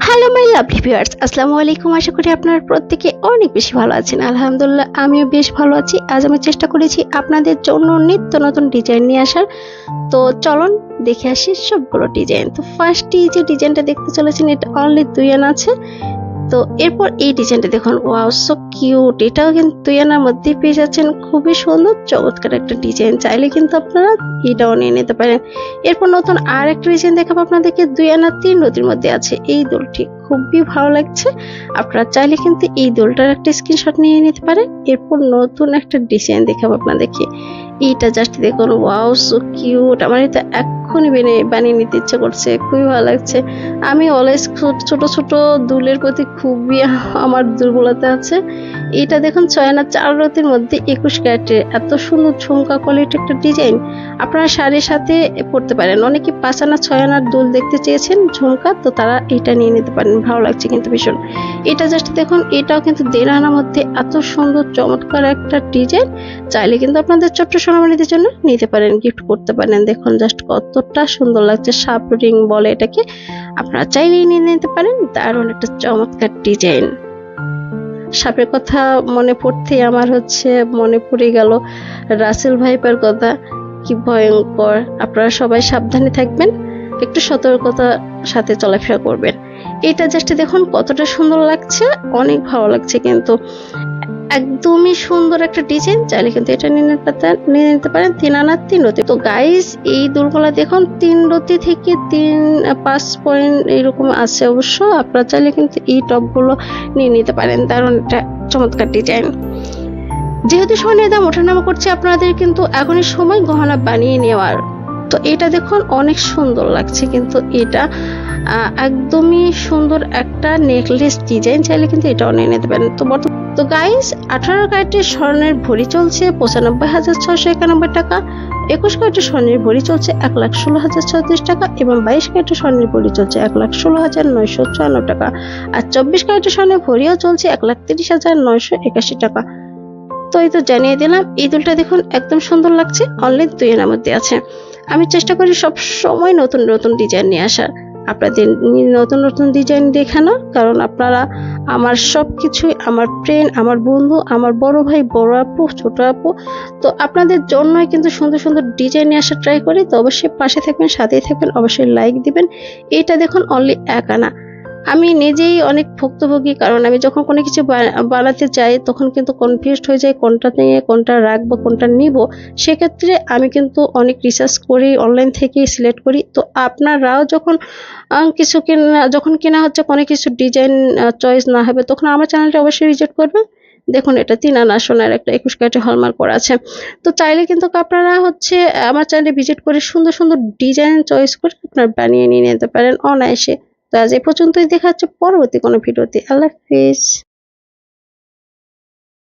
Hello my lovely viewers, আসসালামু আলাইকুম। আশা করি আপনারা প্রত্যেকে অনেক বেশি ভালো আছেন। আলহামদুলিল্লাহ আমিও বেশ ভালো আছি। আজ আমি চেষ্টা করেছি আপনাদের জন্য নিত্য নতুন ডিজাইন নিয়ে আসার। তো চলুন দেখে আসি সবগুলো ডিজাইন। তো ফার্স্টে যে ডিজাইনটা দেখতে চলেছেন এটা অনলি 2 আনা আছে। তো এরপর এই ডিজাইনটা দেখুন, ওয়াও সো কিউট। এটাও কিন্তু 2 আনার মধ্যেই পেয়ে যাচ্ছেন। খুবই সুন্দর চমৎকার একটা ডিজাইন। চাইলে কিন্তু আপনারা এটাও নিয়ে নিতে পারেন। এরপর নতুন আর একটা ডিজাইন দেখাবো আপনাদেরকে। 2 আনা 3 রতির মধ্যে আছে এই দোলটি। খুবই ভালো লাগছে। আপনারা চাইলে কিন্তু এই দোলটার একটা স্ক্রিনশট নিয়ে নিতে পারেন। এরপর নতুন একটা ডিজাইন দেখাবো আপনাদেরকে। এইটা জাস্ট দেখুন, ওয়াও সো কিউট। আমার এটা এক্ষুনি বানিয়ে নিতে ইচ্ছে করছে। খুবই ভালো লাগছে। আমি অলওয়েজ ছোট ছোট দুলের প্রতি খুবই আমার দুর্বলতা আছে। এটা দেখুন 6 আনা 4 রতির মধ্যে 21 ক্যারেটের এত সুন্দর ঝুমকা কোয়ালিটি একটা ডিজাইন। আপনারা শাড়ির সাথে পরতে পারেন। অনেকে 5 আনা 6 আনার দুল দেখতে চেয়েছেন ঝুমকা, তো তারা এটা নিয়ে নিতে পারেন। ভালো লাগছে কিন্তু ভীষণ। এটা জাস্ট দেখুন, এটাও কিন্তু 1.5 আনার মধ্যে এত সুন্দর চমৎকার একটা ডিজাইন। চাইলে কিন্তু আপনাদের ছোট্ট সোনামণিদের জন্য নিতে পারেন, গিফট করতে পারেন। দেখুন জাস্ট কতটা সুন্দর লাগছে। সাপ রিং বলে এটাকে। আপনারা চাইলেই নিয়ে নিতে পারেন। দারুণ একটা চমৎকার ডিজাইন। সাপের কথা মনে পড়তেই আমার মনে পড়ে গেল রাসেল ভাইপার কথা। কি ভয়ঙ্কর। আপনারা সবাই সাবধানে থাকবেন, একটু সতর্কতার সাথে চলাফেরা করবেন। এটা জাস্ট দেখুন কতটা সুন্দর লাগছে। অনেক ভালো লাগছে কিন্তু। একদমই সুন্দর একটা ডিজাইন। চাইলে কিন্তু এটা নিয়ে নিতে পারেন। 3 আনা 3 রতি। তো গাইস এই দুলগুলা দেখুন 3 রতি থেকে 5 পয়েন্ট এরকম আছে অবশ্য। আপনারা চাইলে কিন্তু এই টপগুলো নিয়ে নিতে পারেন। দারুণ একটা চমৎকার ডিজাইন। যেহেতু স্বর্ণের দাম ওঠানামা করছে, আপনাদের কিন্তু এখনই সময় গহনা বানিয়ে নেওয়ার। তো এটা দেখুন অনেক সুন্দর লাগছে কিন্তু। এটা একদমই সুন্দর একটা নেকলেস ডিজাইন। চাইলে কিন্তু এটাও নিয়ে নিতে পারেন। তো গাইস 18 ক্যারেটের স্বর্ণের ভরি চলছে 95,691 টাকা। 21 ক্যারেটের স্বর্ণের ভরি চলছে 1,16,034 টাকা এবং 22 ক্যারেটের স্বর্ণের ভরি চলছে 1,16,954 টাকা। আর 24 ক্যারেটের স্বর্ণের ভরিও চলছে 1,30,981 টাকা। তো এই তো জানিয়ে দিলাম। এই দুলটা দেখুন একদম সুন্দর লাগছে। অনলি 2 আনার মধ্যে আছে। আমি চেষ্টা করি সব সময় নতুন নতুন ডিজাইন নিয়ে আসার, আপনাদের নতুন নতুন ডিজাইন দেখানোর। কারণ আপনারা আমার সবকিছুই, আমার ফ্রেন্ড, আমার বন্ধু, আমার বড় ভাই, বড় আপু, ছোট আপু। তো আপনাদের জন্যই কিন্তু সুন্দর সুন্দর ডিজাইন নিয়ে আসার ট্রাই করি। তো অবশ্যই পাশে থাকবেন, সাথেই থাকবেন, অবশ্যই লাইক দিবেন। এইটা দেখুন অনলি 1 আনা। আমি নিজেই অনেক ভুক্তভোগী, কারণ আমি যখন কোনো কিছু বানাতে চাই তখন কিন্তু কনফিউজড হয়ে যায় কোনটা নিয়ে কোনটা রাখবো, কোনটা নিব। সেক্ষেত্রে আমি কিন্তু অনেক রিসার্চ করি, অনলাইন থেকেই সিলেক্ট করি। তো আপনারাও যখন যখন কেনা হচ্ছে কোনো কিছু ডিজাইন চয়েস না হবে, তখন আমার চ্যানেলটা অবশ্যই ভিজিট করবেন। দেখুন এটা 3 আনা সোনার একটা 21 ক্যারেটে হলমার্ক করা আছে। তো চাইলে কিন্তু আপনারা আমার চ্যানেলে ভিজিট করে সুন্দর সুন্দর ডিজাইন চয়েস করে আপনারা বানিয়ে নিয়ে নিতে পারেন অনায়াসে। তো আজ এই পর্যন্তই। দেখা হচ্ছে পরবর্তী কোনো ভিডিওতে। আল্লাহ হাফিজ।